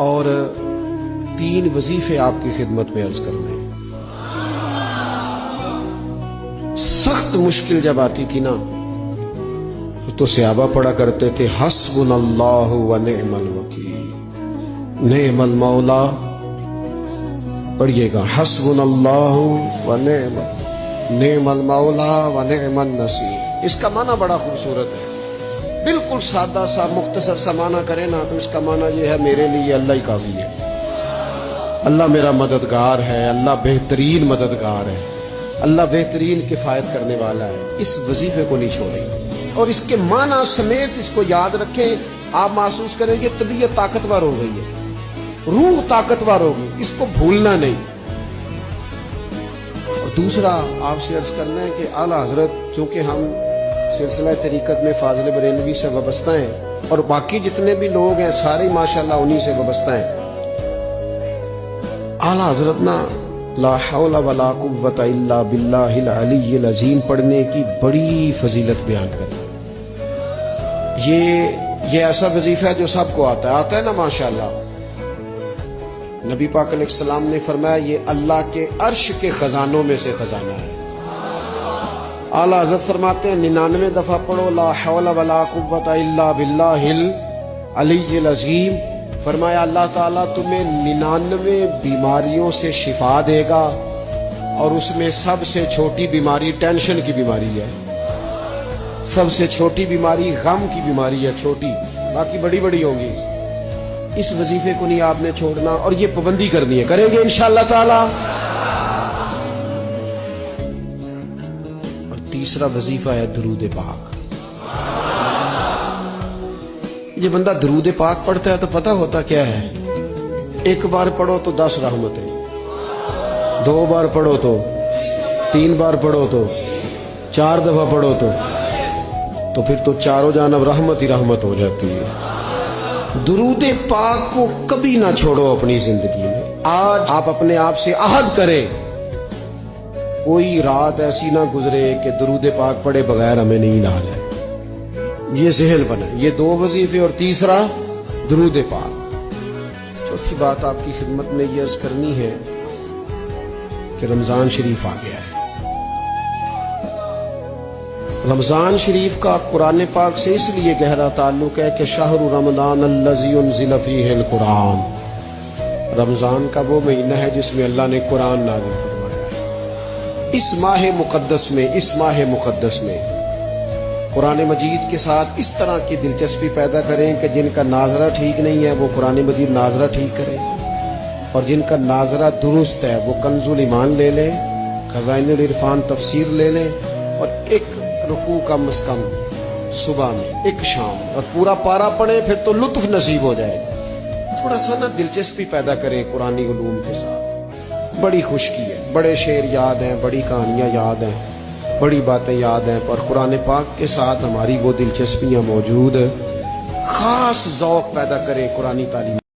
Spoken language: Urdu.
اور 3 وظیفے آپ کی خدمت میں عرض کرنے. سخت مشکل جب آتی تھی نا تو صحابہ پڑھا کرتے تھے حسبنا اللہ و نعم الوکیل، نعم المولا. پڑھیے گا حسبنا اللہ و نعم المولا و نعم النصیر. اس کا معنی بڑا خوبصورت ہے. بالکل سادہ سا مختصر سا معنی کرے نا تو اس کا معنی یہ ہے میرے لیے اللہ ہی کافی ہے، اللہ میرا مددگار ہے، اللہ بہترین مددگار ہے، اللہ بہترین کفایت کرنے والا ہے. اس وظیفے کو نہیں چھوڑیں اور اس کے معنی سمیت اس کو یاد رکھیں. آپ محسوس کریں گے طبیعت طاقتور ہو گئی ہے، روح طاقتور ہوگی، اس کو بھولنا نہیں. اور دوسرا آپ سے عرض کرنا ہے کہ اعلیٰ حضرت چونکہ ہم سلسلہ طریقت میں فاضل بریلوی سے وابستہ ہیں اور باقی جتنے بھی لوگ ہیں سارے ماشاءاللہ انہی سے وابستہ ہیں. اعلیٰ حضرت نا لا حول ولا قوت الا باللہ العلی العظیم پڑھنے کی بڑی فضیلت بیان کریں. یہ ایسا وظیفہ ہے جو سب کو آتا ہے نا ماشاءاللہ. نبی پاک علیہ السلام نے فرمایا یہ اللہ کے عرش کے خزانوں میں سے خزانہ ہے. اعلیٰ حضرت فرماتے ہیں 99 دفعہ پڑھو لا حول ولا قوت الا باللہ العلی العظیم. فرمایا اللہ تعالیٰ تمہیں 99 بیماریوں سے شفا دے گا اور اس میں سب سے چھوٹی بیماری ٹینشن کی بیماری ہے، سب سے چھوٹی بیماری غم کی بیماری ہے، چھوٹی، باقی بڑی بڑی ہوں گی. اس وظیفے کو نہیں آپ نے چھوڑنا اور یہ پابندی کرنی ہے. کریں گے انشاءاللہ تعالی. اور تیسرا وظیفہ ہے درود پاک. یہ بندہ درود پاک پڑھتا ہے تو پتہ ہوتا کیا ہے، 1 بار پڑھو تو 10 رحمتیں، 2 بار پڑھو تو 3 بار پڑھو تو 4 دفعہ پڑھو تو پھر تو چاروں جانب رحمت ہی رحمت ہو جاتی ہے. درود پاک کو کبھی نہ چھوڑو اپنی زندگی میں. آج آپ اپنے آپ سے عہد کریں کوئی رات ایسی نہ گزرے کہ درود پاک پڑھے بغیر ہمیں نیند آ جائے. یہ ذہن بنا. یہ 2 وظیفے اور تیسرا درود پاک. چوتھی بات آپ کی خدمت میں یہ عرض کرنی ہے کہ رمضان شریف آ گیا ہے. رمضان شریف کا قرآن پاک سے اس لیے گہرا تعلق ہے کہ شہر رمضان الذی انزل فیہ القرآن، رمضان کا وہ مہینہ ہے جس میں اللہ نے قرآن نازل فرمایا ہے. اس ماہ مقدس میں قرآن مجید کے ساتھ اس طرح کی دلچسپی پیدا کریں کہ جن کا ناظرہ ٹھیک نہیں ہے وہ قرآن مجید ناظرہ ٹھیک کرے، اور جن کا ناظرہ درست ہے وہ کنز الایمان لے لیں، خزائن العرفان تفسیر لے لیں، اور 1 رکوع کم از کم صبح میں 1 شام اور پورا پارا پڑھیں، پھر تو لطف نصیب ہو جائے گا. تھوڑا سا نا دلچسپی پیدا کریں قرآنی علوم کے ساتھ. بڑی خشکی ہے، بڑے شعر یاد ہیں، بڑی کہانیاں یاد ہیں، بڑی باتیں یاد ہیں، پر قرآن پاک کے ساتھ ہماری وہ دلچسپیاں موجود. خاص ذوق پیدا کریں قرآنی تعلیم.